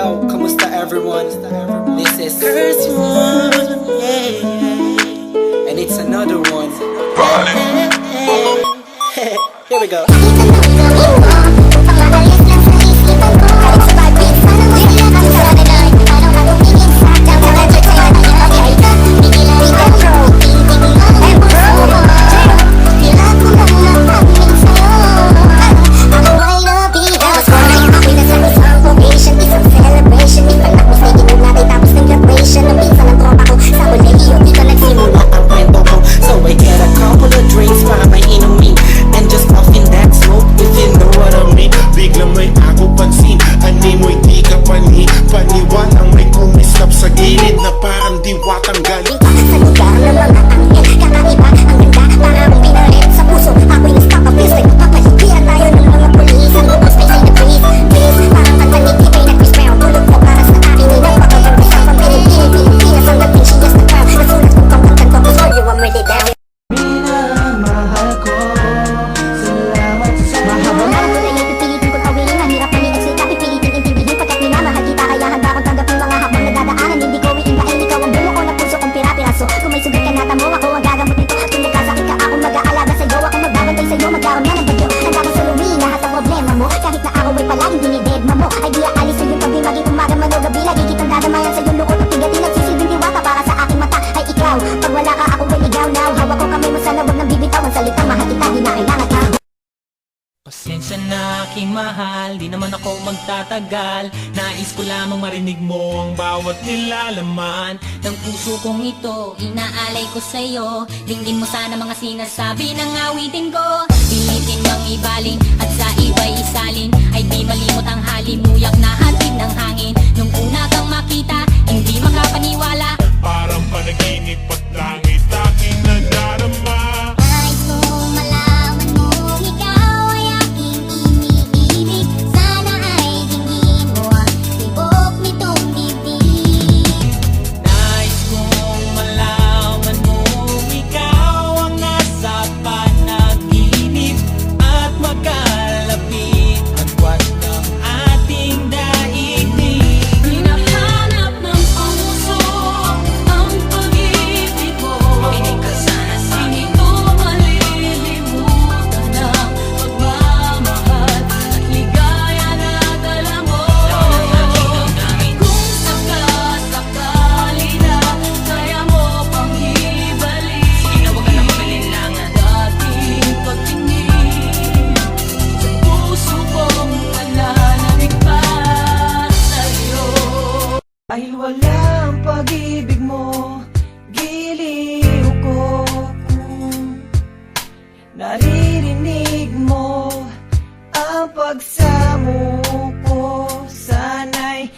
Yo, kamusta everyone? This is First one, yeah. and it's another one. Here we go. Diwatang galing sa lugar ng mga anghel, kakaiba ang ganda, parang pinalit sa puso. Ako'y nagpapapis, nagpapaligiran tayo ng mga pulis. Ang buong space ay nag-breathe, please. Parang pantanig, iba'y nag-whisper. Tulog ko para sa akin ay nagpapaganda sa pamilipin. Pilipinas ang dating, she just a girl. Nasulat kong pangkantan ko, for you I'm ready down. Minamahal ko, salamat sa Habang alam ko na yan, pipilitin kong tawilin. Ang hirap mani nagsalita, pipilitin intindihin. Pagkat minamahal kita, kaya handa kong tanggapin mga habang nadadaanan. Hindi ko iindahin, ikaw ang bumuo na puso kong pira-piraso. Kung may sugat ka na tamo, ako ang gagamot nito. Kung nagkasakit ka, ako mag-aalaga sa'yo. Ako magbabantay sa'yo, magkaroon na ng bagyo. Handa ka saluhin lahat ang problema mo. Kahit na ako ay palaging dinidedma mo. Ay di aalis sa'yo pag maging umaga man o gabi. Lagi kitang dadamayan sa'yo, lukot at tigatin. Nagsisilbing diwata para sa aking mata ay ikaw. Pag wala ka, ako ay ligaw now. Hawak ko kamay mo, sana wag nang bibitaw. Ang salitang mahal kita, di na kailangan ka. Pasensya na aking mahal, di naman ako magtatagal. Nais ko lamang marinig mo ang bawat nilalaman ng puso kong ito, inaalay ko sa'yo. Dinggin mo sana mga sinasabi ng awitin ko. Pilitin mang ibaling at sa iba'y isalin. Ay di malimot ang halimuyak na hatid ng hangin. Nung una kang makita, hindi makapaniwala. parang panaginip at langit aking nadarama. Nais kong malaman mo, ikaw ay aking iniibig. Sana ay dinggin mo ang tibok nitong bibig. Nais kong malaman mo, ikaw ang nasa panaginip. At magkalapit agwat ng ating daigdig. Hinahanap ng puso ang pag-ibig mo. Makinig ka sana sa akin. Hindi ko malilimutan ang pagmamahal at ligaya na dala mo. Kung sakasakali na kaya mo pang ibalik, huwag ka na mag-alinlangan. Dating pagtingin sa puso kong nananamig pa sa'yo. Dahil wala ang pag-ibig mo, giliw ko. Naririnig mo ang pagsamo ko. Sana'y